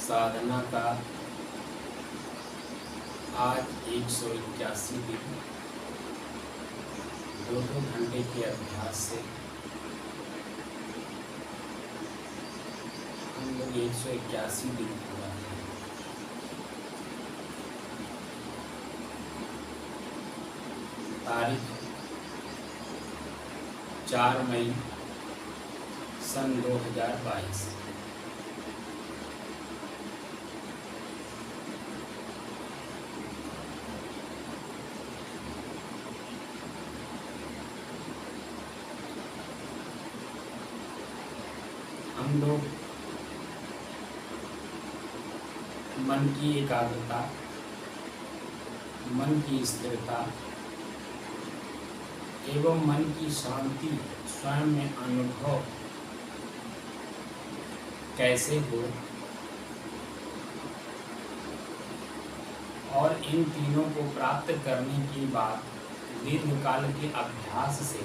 साधना का आज 181 दिन 2-2 घंटे के अभ्यास से हम लोग 181 दिन पूरा करें। तारीख 4 मई सन 2022। हम लोग मन की एकाग्रता, मन की स्थिरता एवं मन की शांति स्वयं में अनुभव कैसे हो और इन तीनों को प्राप्त करने के बाद दीर्घकाल के अभ्यास से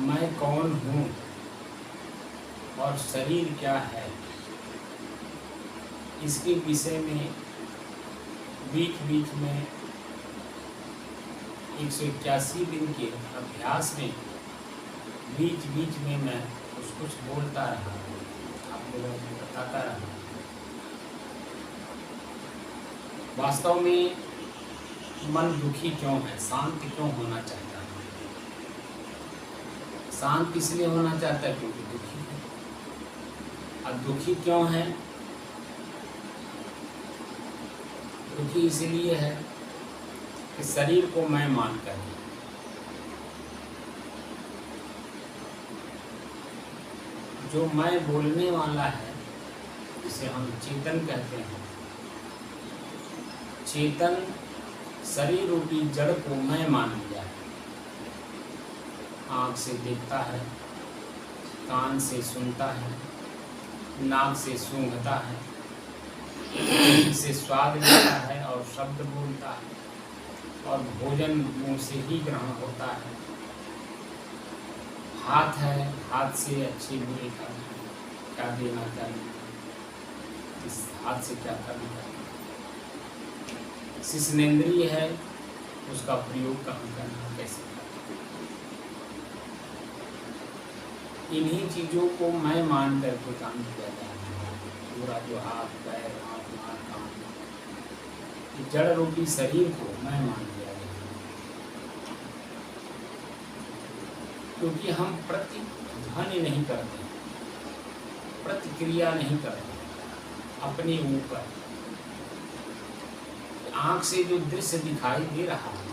मैं कौन हूँ और शरीर क्या है, इसके विषय में बीच बीच में 181 दिन के अभ्यास में बीच बीच में मैं कुछ बोलता रहा, आप लोगों को बताता रहा। वास्तव में मन दुखी क्यों है, शांत क्यों होना चाहता है? शांत इसलिए होना चाहता है क्योंकि दुखी है। अब दुखी क्यों है? दुखी इसलिए है कि शरीर को मैं मानकर जो मैं बोलने वाला है, जिसे हम चेतन कहते हैं, चेतन शरीर रूपी जड़ को मैं मान लिया है। आँख से देखता है, कान से सुनता है, नाक से सूंघता है, जीभ से स्वाद लेता है और शब्द बोलता है, और भोजन मुंह से ही ग्रहण होता है। हाथ है, हाथ से अच्छे बुरे का क्या देना चाहिए, इस हाथ से क्या करना चाहिए। शिश्नेंद्रिय है, उसका प्रयोग कहाँ करना, कैसे करना। इन्हीं चीज़ों को मैं मान करके काम किया जाता है। पूरा जो हाथ, पैर, आँख, नाक, कान, जड़ रूपी शरीर को मैं मान लिया जाता है, क्योंकि हम प्रतिध्वनि नहीं करते, प्रतिक्रिया नहीं करते अपने ऊपर। आँख से जो दृश्य दिखाई दे रहा है,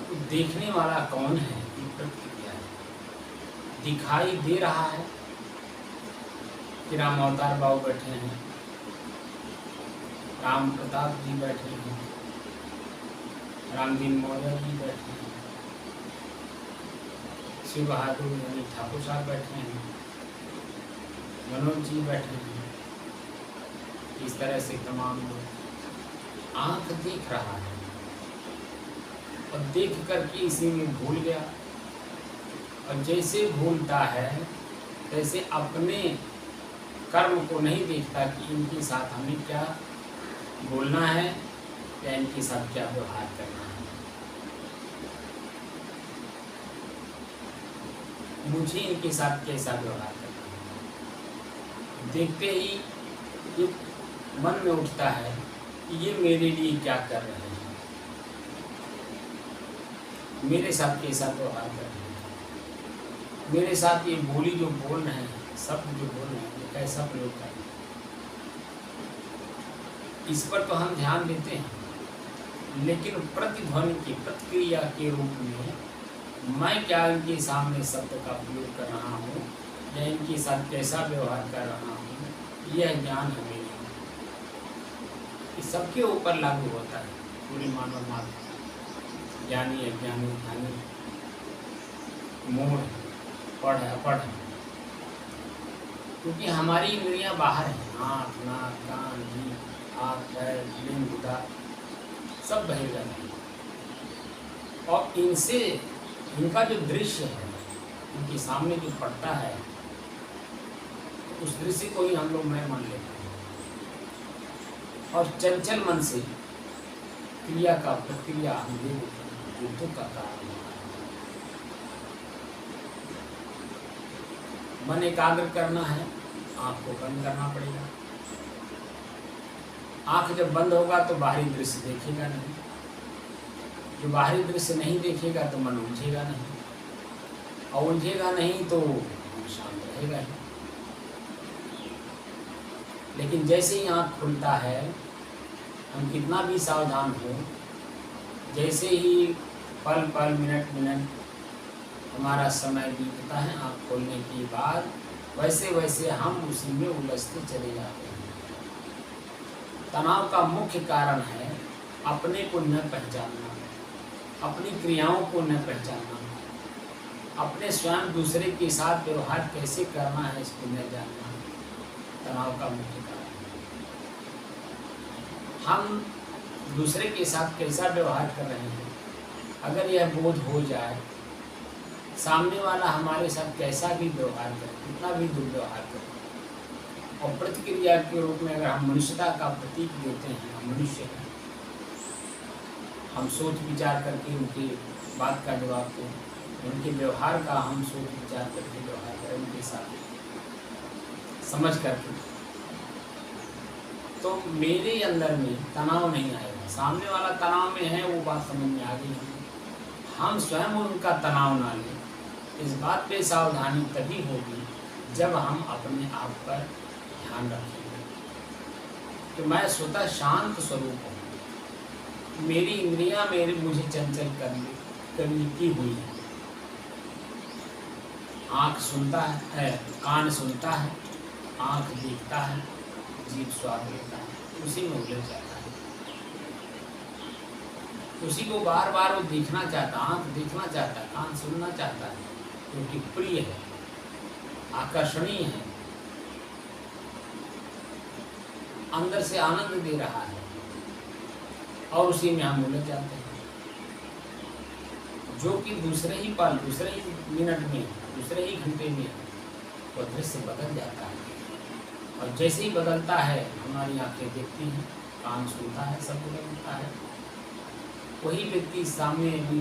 तो देखने वाला कौन है? प्रतिक्रिया है। दिखाई दे रहा है कि राम अवतार बाबू बैठे हैं, राम प्रताप जी बैठे हैं, रामदीन मौर्य जी बैठे हैं, शिव बहादुर यानी ठाकुर साहब बैठे हैं, मनोज जी बैठे हैं। इस तरह से तमाम लोग, आँख देख रहा है और देख करके इसी में भूल गया, और जैसे भूलता है तैसे अपने कर्म को नहीं देखता कि इनके साथ हमें क्या बोलना है या इनके साथ क्या व्यवहार करना है। मुझे इनके साथ कैसा व्यवहार करना है। देखते ही ये मन में उठता है कि ये मेरे लिए क्या कर रहे हैं, मेरे साथ कैसा व्यवहार कर रहे हैं, मेरे साथ ये बोली जो बोल रहे हैं, शब्द जो बोल रहे हैं, वो कैसा प्रयोग कर रहे हैं। इस पर तो हम ध्यान देते हैं, लेकिन प्रतिध्वनि की प्रतिक्रिया के रूप में मैं क्या इनके सामने शब्द का प्रयोग कर रहा हूँ या इनके साथ कैसा व्यवहार कर रहा हूँ, यह ज्ञान हमें इस सबके ऊपर लागू होता है। पूरी मानव मात्र, ज्ञानी अज्ञानी, ध्यानी मूढ़, पढ़ अपढ़, क्योंकि हमारी इंद्रियां बाहर हैं। आँख, नाक, कान, जीभ, हाथ, पैर, लिंग, गुदा सब बहिर्गत हैं, और इनसे इनका जो दृश्य है, इनके सामने जो पड़ता है, उस दृश्य को ही हम लोग मैं मान लेते हैं। और चंचल मन से क्रिया का प्रक्रिया हम ले लेते हैं, जो दुख का कारण है। मन एकाग्र करना है, आँख को बंद करना पड़ेगा। आँख जब बंद होगा तो बाहरी दृश्य देखेगा नहीं, जो बाहरी दृश्य नहीं देखेगा तो मन उलझेगा नहीं, और उलझेगा नहीं तो शांत रहेगा ही। लेकिन जैसे ही आँख खुलता है, हम कितना भी सावधान हो, जैसे ही पल पल मिनट मिनट हमारा समय बीतता है आँख खोलने के बाद, वैसे वैसे हम उसी में उलझते चले जाते हैं। तनाव का मुख्य कारण है अपने को न पहचानना, अपनी क्रियाओं को न पहचानना, अपने स्वयं दूसरे के साथ व्यवहार कैसे करना है इसको न जानना, तनाव का मुख्य कारण है। हम दूसरे के साथ कैसा व्यवहार कर रहे हैं, अगर यह बोध हो जाए, सामने वाला हमारे साथ कैसा भी व्यवहार करे, कितना भी दुर्व्यवहार करे, और प्रतिक्रिया के रूप में अगर हम मनुष्यता का प्रतीक देते हैं, हम मनुष्य हैं, हम सोच विचार करके उनकी बात का जवाब दें, उनके व्यवहार का हम सोच विचार करके व्यवहार करें उनके साथ समझ करके, तो मेरे अंदर में तनाव नहीं आएगा। सामने वाला तनाव में है, वो बात समझ में आ गई, हम स्वयं उनका तनाव ना लें। इस बात पे सावधानी तभी होगी जब हम अपने आप पर ध्यान रखेंगे कि मैं स्वतः शांत स्वरूप हूँ, मेरी इंद्रियां मुझे चंचल करने की हुई है। आँख सुनता है, कान सुनता है, आँख देखता है, जीभ स्वाद लेता है, उसी में उलझ जाता है। उसी को बार बार वो देखना चाहता, आँख देखना चाहता है, कान सुनना चाहता है, क्योंकि प्रिय है, आकर्षणीय है, अंदर से आनंद दे रहा है, और उसी में हम उलझ जाते हैं। जो कि दूसरे ही पल, दूसरे ही मिनट में, दूसरे ही घंटे में वो दृश्य बदल जाता है। और जैसे ही बदलता है, हमारी आंखें देखती हैं, कान सुनता है, सब बदलता है। वही व्यक्ति सामने भी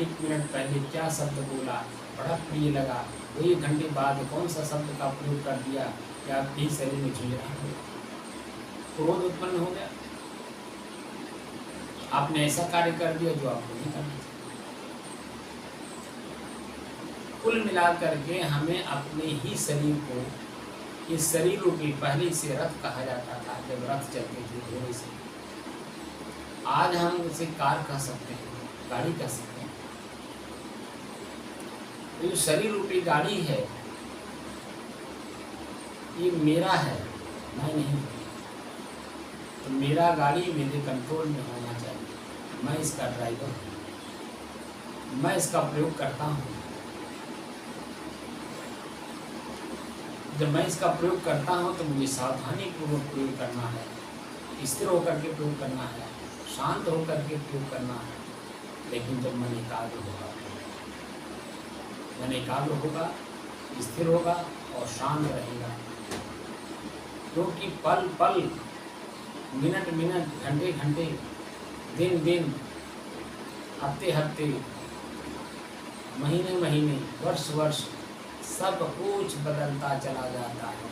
1 मिनट पहले क्या शब्द बोला, बड़ा प्रिय लगा, वही घंटे बाद कौन सा शब्द का प्रयोग कर दिया कि आपके शरीर में झूल रहा है, क्रोध उत्पन्न हो गया, आपने ऐसा कार्य कर दिया जो आपको नहीं करना चाहिए। कुल मिलाकर के हमें अपने ही शरीर को, इस शरीर रूपी, पहले इसे रथ कहा जाता था, जब रथ चलते थे घोड़े से, आज हम उसे कार कह सकते हैं, गाड़ी कह सकते हैं। तो जो शरीर रूपी गाड़ी है, ये मेरा है, मैं नहीं। तो मेरा गाड़ी मेरे कंट्रोल में होना चाहिए, मैं इसका ड्राइवर हूँ, मैं इसका प्रयोग करता हूँ। जब मैं इसका प्रयोग करता हूँ तो मुझे सावधानी पूर्वक प्रयोग करना है, स्थिर होकर के प्रयोग करना है, शांत होकर के प्रयोग करना है। लेकिन जब मन एकाग्र होगा, मन एकाग्र होगा, स्थिर होगा और शांत रहेगा, क्योंकि पल पल, मिनट मिनट, घंटे घंटे, दिन दिन, हफ्ते हफ्ते, महीने महीने, वर्ष वर्ष, सब कुछ बदलता चला जाता है।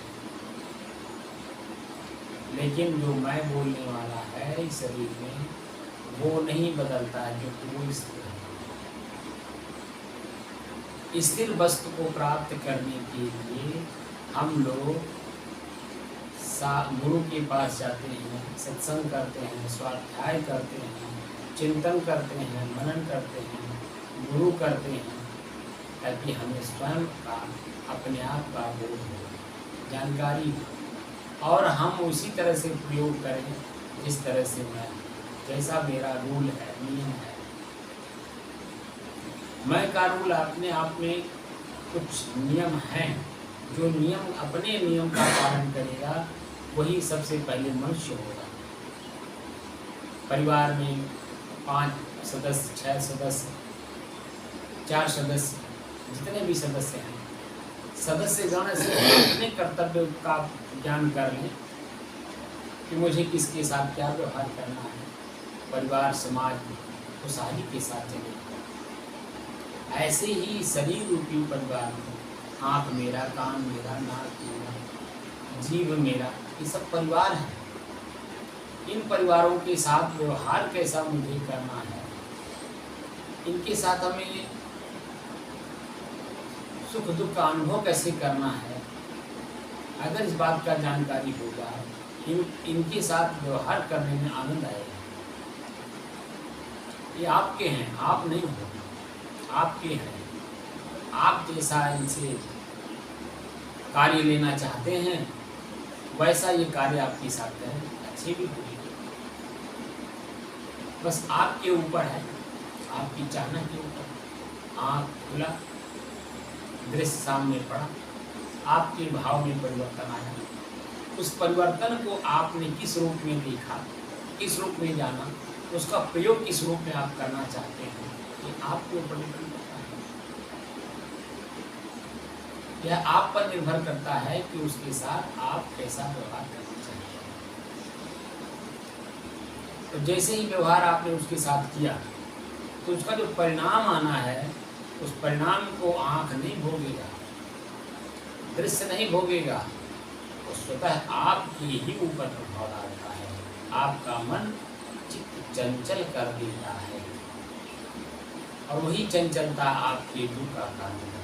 लेकिन जो मैं बोलने वाला है इस शरीर में, वो नहीं बदलता है, क्योंकि वो स्थिर है। स्थिर वस्तु को प्राप्त करने के लिए हम लोग गुरु के पास जाते हैं, सत्संग करते हैं, स्वाध्याय करते हैं, चिंतन करते हैं, मनन करते हैं, गुरु करते हैं, ताकि हमें स्वयं का, अपने आप का बोध हो, जानकारी हो, और हम उसी तरह से प्रयोग करें जिस तरह से मैं, जैसा मेरा रूल है, नियम है। मैं का रूल अपने आप में कुछ नियम हैं, जो नियम अपने नियम का पालन करेगा वही सबसे पहले मनुष्य होगा। परिवार में 5 सदस्य, 6 सदस्य, 4 सदस्य, जितने भी सदस्य हैं, सदस्यगण से अपने कर्तव्य का ज्ञान कर लें कि मुझे किसके साथ क्या व्यवहार करना है। परिवार समाज खुशहाली के साथ चले। ऐसे ही शरीर रूपी परिवार में आँख मेरा, कान मेरा, नाक मेरा, जीव मेरा, ये सब परिवार है। इन परिवारों के साथ व्यवहार कैसा मुझे करना है, इनके साथ हमें सुख दुख का अनुभव कैसे करना है, अगर इस बात का जानकारी होगा, इनके साथ व्यवहार करने में आनंद आएगा। ये आपके हैं, आप नहीं हो, आपके हैं। आप जैसा इनसे कार्य लेना चाहते हैं वैसा ये कार्य आपके साथ करें, अच्छे भी होंगे। बस आपके ऊपर है, आपकी चाहना के ऊपर। आँख खुला, दृश्य सामने पड़ा, आपके भाव में परिवर्तन आया। उस परिवर्तन को आपने किस रूप में देखा, किस रूप में जाना, उसका प्रयोग किस रूप में आप करना चाहते हैं, ये आपके ऊपर निर्भर करता है। यह आप पर निर्भर करता है कि उसके साथ आप कैसा व्यवहार करना चाहते हैं। तो जैसे ही व्यवहार आपने उसके साथ किया तो उसका जो परिणाम आना है, उस परिणाम को आँख नहीं भोगेगा, दृश्य नहीं भोगेगा, वो स्वतः आपके ही ऊपर प्रभाव डालता है। आपका मन चित्त चंचल कर देता है और वही चंचलता आपके दुख का कारण है।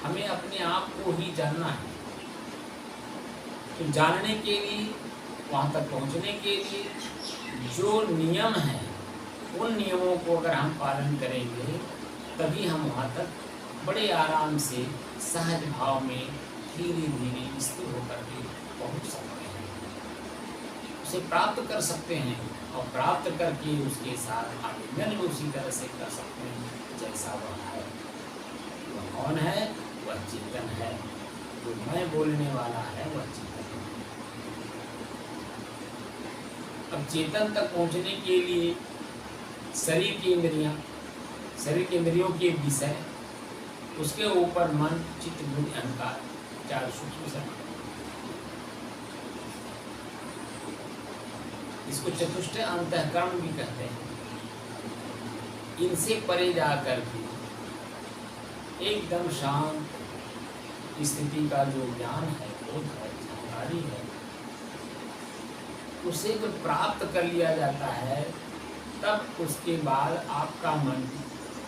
हमें अपने आप को ही जानना है। तो जानने के लिए, वहाँ तक पहुँचने के लिए जो नियम हैं, उन नियमों को अगर हम पालन करेंगे तभी हम वहाँ तक बड़े आराम से सहज भाव में धीरे धीरे स्थिर होकर के पहुँच सकते हैं, उसे प्राप्त कर सकते हैं और प्राप्त करके उसके साथ आलिंगन भी उसी तरह से कर सकते हैं जैसा वह है। वह कौन है? वह चेतन है। जो मैं बोलने वाला है वह चेतन है। अब चेतन तक पहुंचने के लिए शरीर की इंद्रियां, शरीर के इंद्रियों के विषय, उसके ऊपर मन, चित्त, बुद्धि, अहंकार, चार सूक्ष्म शरीर, इसको चतुष्टय अंतःकरण भी कहते हैं। इनसे परे जाकर के एकदम शांत स्थिति का जो ज्ञान है, बोध है, जानकारी है, उसे जब प्राप्त कर लिया जाता है तब उसके बाद आपका मन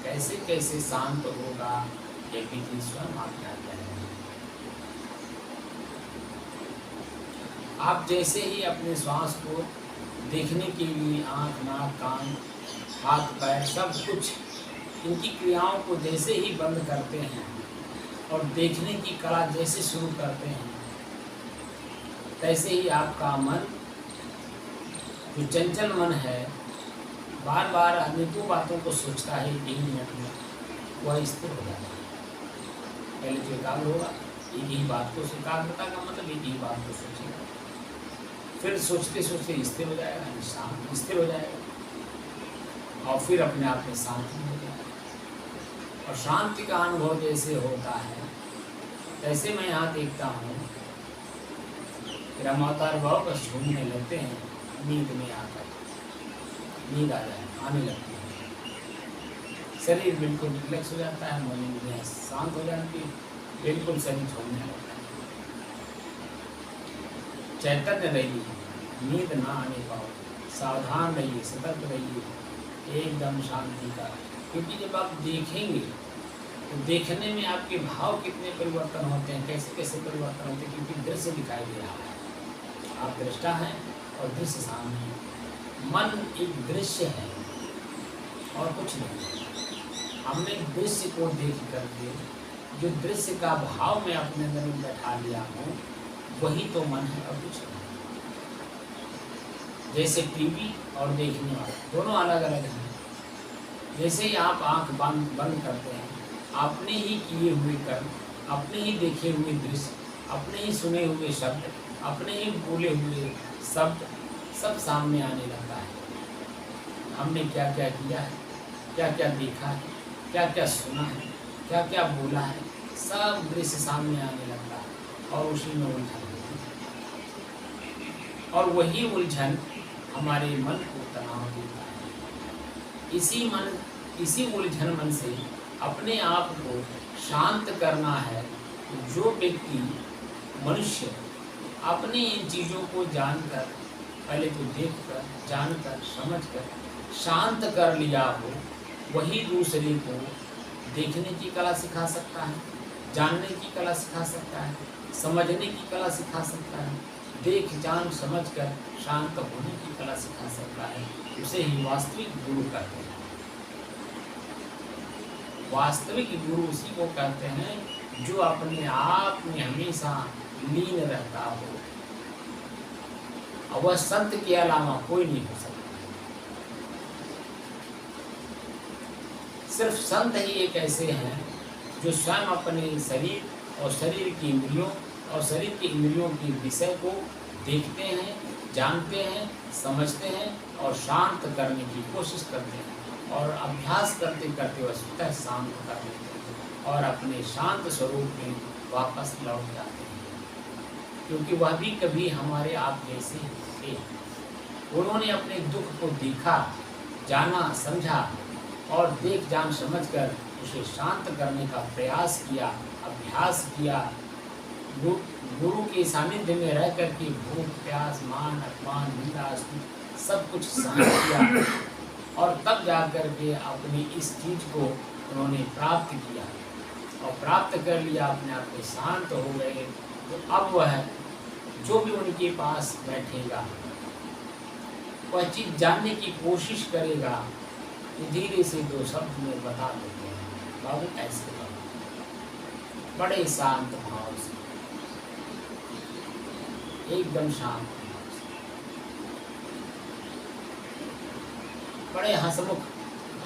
कैसे कैसे शांत होगा, ये विधि स्वयं आप जानते हैं। आप जैसे ही अपने श्वास को देखने के लिए आँख, नाक, कान, हाथ, पैर, सब कुछ इनकी क्रियाओं को जैसे ही बंद करते हैं और देखने की कला जैसे शुरू करते हैं, तैसे ही आपका मन, जो चंचल मन है, बार बार अनेकों बातों को सोचता है, 3 मिनट में वह स्थिर हो जाता है। पहले तो एकाग्र होगा, एक ही बात को, एकाग्रता का मतलब एक ही बात को सोचेगा, फिर सोचते सोचते स्थिर हो जाएगा, शांत स्थिर हो जाएगा और फिर अपने आप में शांति हो जाएगा। और शांति का अनुभव जैसे होता है तैसे मैं यहाँ देखता हूँ राम अवतार भाव का झूमने लगते हैं, नींद में आकर नींद आ जाए, आने लगती है, शरीर बिल्कुल रिलैक्स हो जाता है, मन में शांत हो जाती है, बिल्कुल शरीर झूमने लगता है। चैतन्य रहिए, नींद ना आने पाओ, सावधान रहिए, सतर्क रहिए, एकदम शांति का। क्योंकि जब आप देखेंगे तो देखने में आपके भाव कितने परिवर्तन होते हैं, कैसे कैसे परिवर्तन होते हैं, क्योंकि दृश्य दिखाई दे रहा है, आप दृष्टा हैं और दृश्य सामने है। मन एक दृश्य है और कुछ नहीं। हमने दृश्य को देख करके जो दृश्य का भाव में अपने अंदर में बैठा लिया हूँ, वही तो मन है और कुछ नहीं। जैसे टीवी और देखने वाला दोनों अलग अलग हैं। जैसे ही आप आंख बंद करते हैं, अपने ही किए हुए कर्म, अपने ही देखे हुए दृश्य, अपने ही सुने हुए शब्द, अपने ही बोले हुए शब्द सब सामने आने लगता है। हमने क्या क्या किया है, क्या क्या देखा है, क्या क्या सुना है, क्या क्या बोला है, सब दृश्य सामने आने लगता है और उसी में उलझन होती है। और वही उलझन हमारे मन को तनाव देता है। इसी उलझन मन से अपने आप को शांत करना है। जो व्यक्ति मनुष्य अपने इन चीज़ों को जानकर, पहले तो देखकर, जानकर, समझकर शांत कर लिया हो, वही दूसरे को देखने की कला सिखा सकता है, जानने की कला सिखा सकता है, समझने की कला सिखा सकता है, देख जान समझ कर शांत होने की कला सिखा सकता है। उसे ही वास्तविक गुरु कहते हैं। वास्तविक गुरु उसी को कहते हैं जो अपने आप में हमेशा लीन रहता हो, और वह संत के अलावा कोई नहीं हो सकता। सिर्फ संत ही एक ऐसे हैं जो स्वयं अपने शरीर और शरीर की इंद्रियों और शरीर की इंद्रियों के विषय को देखते हैं, जानते हैं, समझते हैं और शांत करने की कोशिश करते हैं, और अभ्यास करते करते वह स्वतः शांत कर लेते हैं और अपने शांत स्वरूप में वापस लौट जाते हैं। क्योंकि वह भी कभी हमारे आप जैसे थे। उन्होंने अपने दुख को देखा, जाना, समझा और देख जान समझकर उसे शांत करने का प्रयास किया, अभ्यास किया। गुरु के सानिध्य में रह कर के भूख, प्यास, मान, अपमान, निंदा, स्तुति सब कुछ सहन किया, और तब जाकर के अपनी इस चीज को उन्होंने प्राप्त किया और प्राप्त कर लिया, अपने आप में शांत हो गए। तो अब वह जो भी उनके पास बैठेगा वह चीज जानने की कोशिश करेगा, धीरे से दो शब्द में बता देते हैं, बाबू ऐसे बाबू, बड़े शांत भाव से, एकदम शांत भाव से, बड़े हंसमुख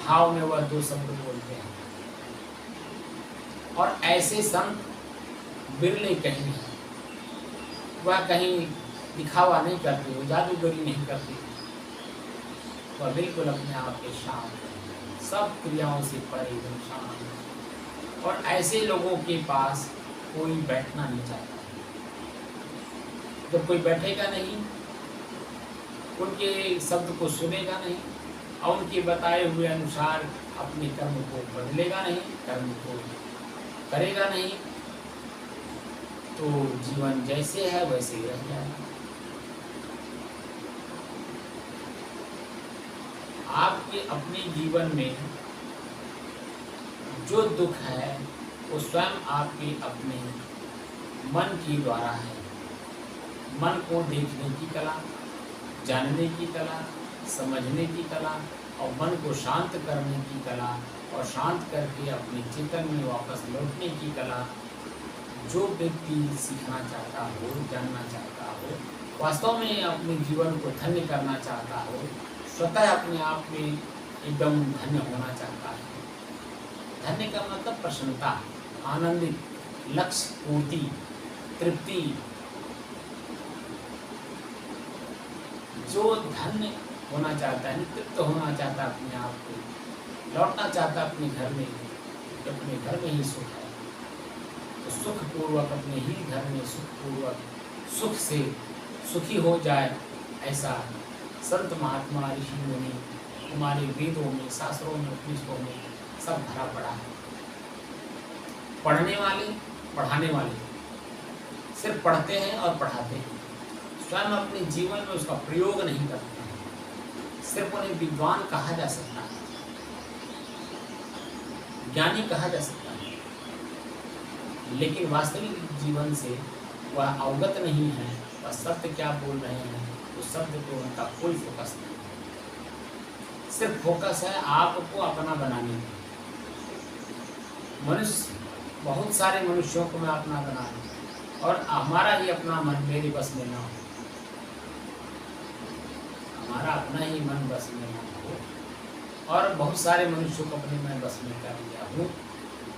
भाव में वह दो शब्द बोलते हैं। और ऐसे संत बिरले कहीं हैं। वह कहीं दिखावा नहीं करते, वो जादूगरी नहीं करते, वह बिल्कुल अपने आप के शांत, सब क्रियाओं से परे एकदम शांत। और ऐसे लोगों के पास कोई बैठना नहीं चाहता। जब कोई बैठेगा नहीं, उनके शब्द को सुनेगा नहीं और उनके बताए हुए अनुसार अपने कर्म को बदलेगा नहीं, कर्म को करेगा नहीं, तो जीवन जैसे है वैसे ही रह जाएगा। आपके अपने जीवन में जो दुख है वो स्वयं आपके अपने मन के द्वारा है। मन को देखने की कला, जानने की कला, समझने की कला और मन को शांत करने की कला और शांत करके अपने चेतन में वापस लौटने की कला जो व्यक्ति सीखना चाहता हो, जानना चाहता हो, वास्तव में अपने जीवन को धन्य करना चाहता हो, स्वतः अपने आप में एकदम धन्य होना चाहता है। धन्य का मतलब प्रसन्नता, आनंदित, लक्ष्य पूर्ति, तृप्ति। जो धन्य होना चाहता है, तृप्त होना चाहता है, अपने आप को लौटना चाहता है अपने घर में, अपने घर में ही सुख है, तो सुख पूर्वक अपने ही घर में सुख पूर्वक सुख से सुखी हो जाए, ऐसा संत महात्मा ऋषि मुनि हमारे वेदों में, शास्त्रों में, उपनिषदों में सब भरा पड़ा है। पढ़ने वाले, पढ़ाने वाले सिर्फ पढ़ते हैं और पढ़ाते हैं, स्वयं अपने जीवन में उसका प्रयोग नहीं करते हैं। सिर्फ उन्हें विद्वान कहा जा सकता है, ज्ञानी कहा जा सकता है, लेकिन वास्तविक जीवन से वह अवगत नहीं है, वह शब्द क्या बोल रहे हैं, उस शब्द पे उनका कोई फोकस नहीं। सिर्फ फोकस है आपको अपना बनाने में। मनुष्य, बहुत सारे मनुष्यों को मैं अपना बना लूं और हमारा ही अपना मन मेरे बस में ना हो, हमारा अपना ही मन बस में ना हो, और बहुत सारे मनुष्यों को अपने मैं बस में कर लिया हूँ।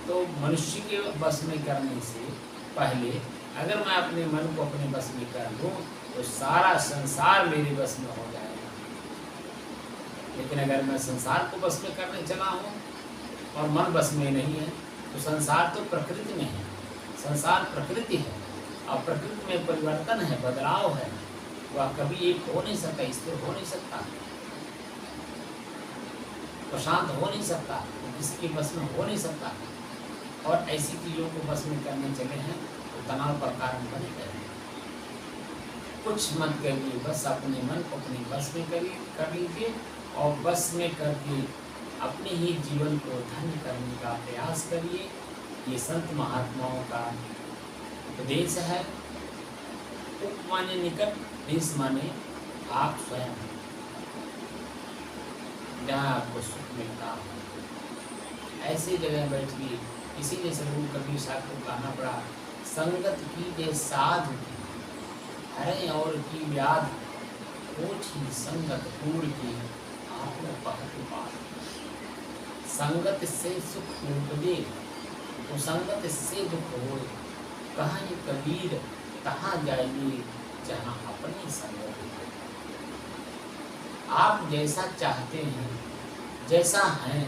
तो मनुष्य के बस में करने से पहले अगर मैं अपने मन को अपने बस में कर लूँ तो सारा संसार मेरे बस में हो जाएगा। लेकिन अगर मैं संसार को बस में करने चला हूँ और मन बस में नहीं है, तो संसार तो प्रकृति में है, संसार प्रकृति है और प्रकृति में परिवर्तन है, बदलाव है, वह कभी एक हो नहीं सकता, स्थिर हो नहीं सकता, प्रशांत हो नहीं सकता, किसी के बस में हो नहीं सकता। और ऐसी चीज़ों को बस में करने चले हैं तो तनाव का कारण बने गए। कुछ मत करिए, बस अपने मन को अपने बस में कर लीजिए और बस में करके अपने ही जीवन को धन्य करने का प्रयास करिए। ये संत महात्माओं का उपदेश है। उप माने निकट, देश माने आप स्वयं, जहाँ आपको सुख मिलता हो ऐसी जगह बैठिए। इसीलिए सदगुरु कबीर साहब को कहना पड़ा, संगत कीजिए साधु की, हरे और की व्याध, ओछी संगत पूर्ण की, आपको पहत पार। संगत से सुख उपजे, तो संगत से दुख हो। कहाँ ये कबीर, तहाँ जाइए जहाँ अपनी संगत हो। आप जैसा चाहते हैं, जैसा हैं,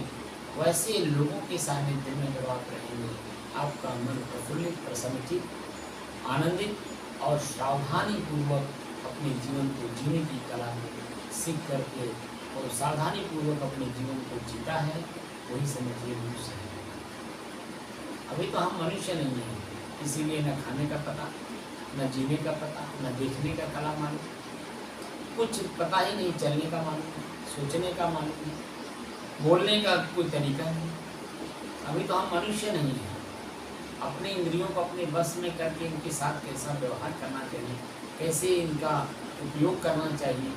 वैसे लोगों के सानिध्य में जब आप रहेंगे, आपका मन प्रफुल्लित, प्रसन्नचित, आनंदित और सावधानी पूर्वक अपने जीवन को जीने की कला सीख करके और सावधानी पूर्वक अपने जीवन को जीता है, वही समझिए मनुष्य है। अभी तो हम मनुष्य नहीं हैं, इसीलिए न खाने का पता, न जीने का पता, न देखने का कला मालूम, कुछ पता ही नहीं, चलने का मालूम, सोचने का मालूम, बोलने का कोई तरीका नहीं। अभी तो हम मनुष्य नहीं हैं। अपने इंद्रियों को अपने बस में करके इनके साथ कैसा व्यवहार करना चाहिए, कैसे इनका उपयोग करना चाहिए,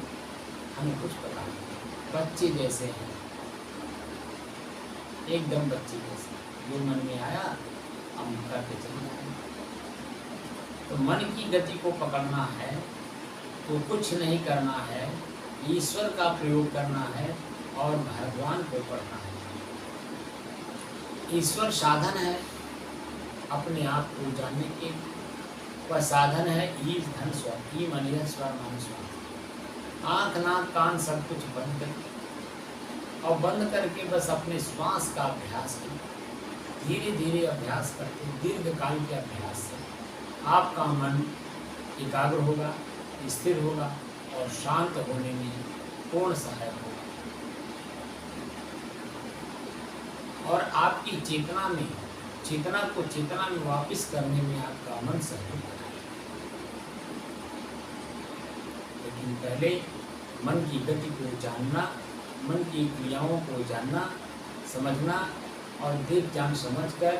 हमें कुछ पता नहीं। बच्चे जैसे हैं, एकदम बच्चे जैसे, जो मन में आया हम करके चले जाएंगे। तो मन की गति को पकड़ना है तो कुछ नहीं करना है, ईश्वर का प्रयोग करना है और भगवान को पढ़ना है। ईश्वर साधन है अपने आप को जानने के, वह साधन है ईश धन स्वर, ई मन स्वर मन स्वर। आँख नाक कान सब कुछ बंद करके और बंद करके बस अपने श्वास का अभ्यास करें। धीरे धीरे अभ्यास करते, दीर्घ काल के अभ्यास से आपका मन एकाग्र होगा, स्थिर होगा और शांत होने में पूर्ण सहायक होगा। और आपकी चेतना को चेतना में वापस करने में आपका मन सहयोग करेगा। लेकिन पहले मन की गति को जानना, मन की क्रियाओं को जानना, समझना और देख जान समझकर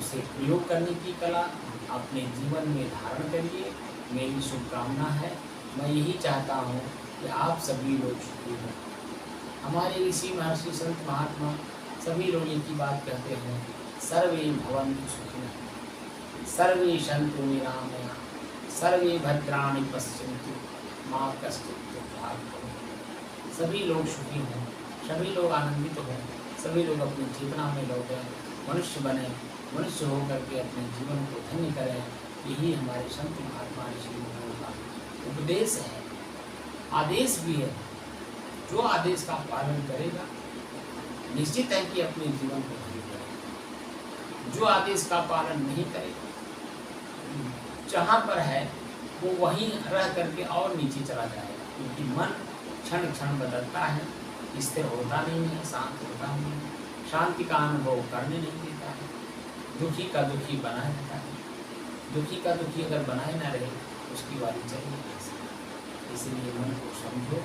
उसे प्रयोग करने की कला अपने जीवन में धारण करिए। मेरी शुभकामना है। मैं यही चाहता हूँ कि आप सभी लोग सुखी हों। हमारे ऋषि महर्षि संत महात्मा सभी लोग एक ही बात कहते हैं, सर्वे भवन्तु सुखिनः, सर्वे सन्तु निरामया, सर्वे भद्राणि पश्यन्तु, माँ कश्चित् दुःखात् भवेत्। सभी लोग सुखी हों, सभी लोग आनंदित हों, सभी लोग अपनी चेतना में लौटें, मनुष्य बने, मनुष्य होकर के अपने जीवन को धन्य करें। यही हमारे संत महात्मा ऋषि मुनियों का उपदेश है, आदेश भी है। जो आदेश का पालन करेगा निश्चित है कि अपने जीवन को धन्य करेगा। जो आदेश का पालन नहीं करेगा, जहाँ पर है वो वहीं रह करके और नीचे चला जाएगा, क्योंकि मन क्षण क्षण बदलता है, स्थिर होता नहीं है, शांत होता नहीं है, शांति का अनुभव करने नहीं देता है, दुखी का दुखी बनाए रहता है। दुखी का दुखी अगर बनाए ना रहे उसकी वारी चलेगी कैसे। इसलिए मन को समझो,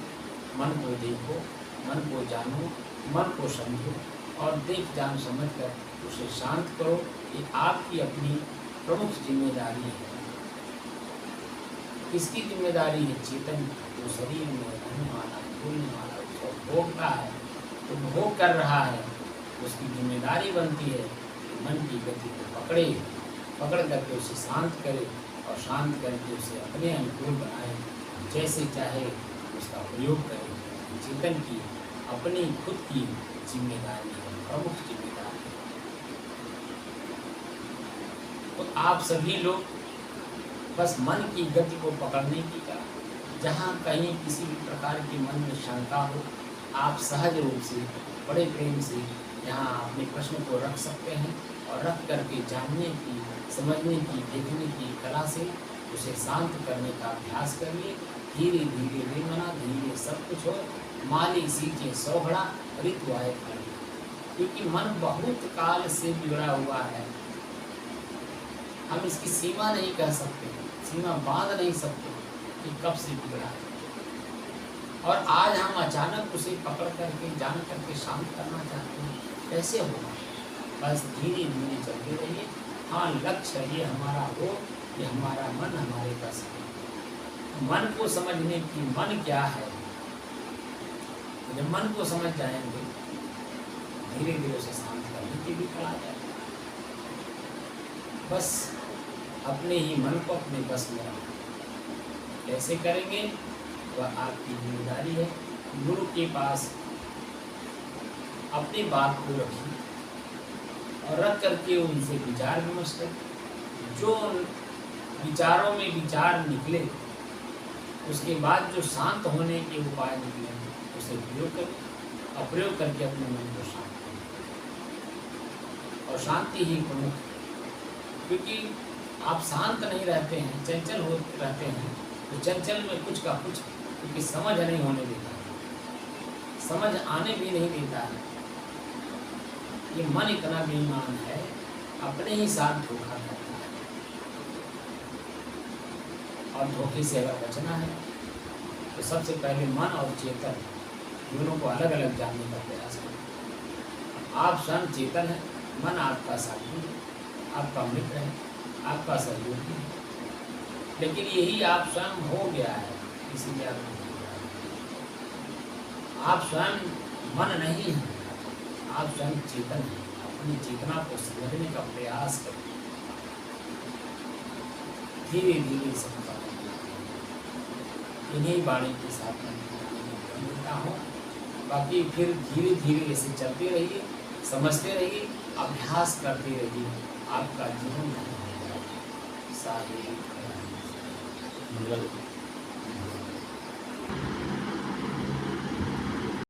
मन को देखो, मन को जानो, मन को समझो और देख जान समझ कर उसे शांत करो। ये आपकी अपनी प्रमुख जिम्मेदारी है। किसकी जिम्मेदारी है? चेतन जो शरीर में रहने वाला, बोलने वाला, उसको भोगता है, तो भोग कर रहा है, उसकी जिम्मेदारी बनती है कि मन की गति को पकड़ करके उसे शांत करे और शांत करके उसे अपने अनुकूल बनाए, जैसे चाहे उसका प्रयोग करे। चेतन की अपनी खुद की जिम्मेदारी है, प्रमुख जिम्मेदारी है। तो आप सभी लोग बस मन की गति को पकड़ने की कला, जहाँ कहीं किसी भी प्रकार के मन में शंका हो, आप सहज रूप से बड़े प्रेम से यहाँ अपने प्रश्न को रख सकते हैं और रख करके जानने की, समझने की, देखने की कला से उसे शांत करने का अभ्यास करिए। धीरे धीरे निर्मला, धीरे सब कुछ हो, माली सींचे सौघड़ा, ऋतु आए फल। क्योंकि मन बहुत काल से जुड़ा हुआ है, हम इसकी सीमा नहीं कह सकते, सीमा बांध नहीं सकते कि कब से बिगड़ा है। और आज हम अचानक उसे पकड़ करके, जान करके शांत करना चाहते हैं, कैसे होगा? बस धीरे धीरे चलते रहिए। हाँ, लक्ष्य ये हमारा हो कि हमारा मन हमारे पास है। मन को समझने की, मन क्या है, जब मन को समझ जाएंगे धीरे धीरे उसे शांत करने की भी कला जाएगी। बस अपने ही मन को अपने बस में रखना, कैसे करेंगे वह आपकी जिम्मेदारी है। गुरु के पास अपनी बात को रखिए और रख करके उनसे विचार विमर्श करें। जो विचारों में विचार निकले, उसके बाद जो शांत होने के उपाय निकले उसे प्रयोग करें और प्रयोग करके अपने मन को शांत करें। और शांति ही प्रमुख, क्योंकि आप शांत नहीं रहते हैं, चंचल हो रहते हैं, तो चंचल में कुछ का कुछ, क्योंकि समझ नहीं होने देता है, समझ आने भी नहीं देता है। ये मन इतना बेईमान है, अपने ही साथ धोखा करता है। और धोखे से अगर बचना है तो सबसे पहले मन और चेतन दोनों को अलग अलग जानने का प्रयास करें। आप स्वयं चेतन हैं, मन आपका साथी है, आपका मित्र है, आपका सहयोगी है, लेकिन यही आप स्वयं हो गया है, इसीलिए आप स्वयं मन नहीं है, आप स्वयं चेतन हैं। अपनी चेतना को समझने का प्रयास करें, धीरे धीरे समझा। इन्हीं वाणी के साथ मिलता हूँ। बाकी फिर धीरे धीरे ऐसे चलते रहिए, समझते रहिए, अभ्यास करते रहिए, आपका जीवन साहित्य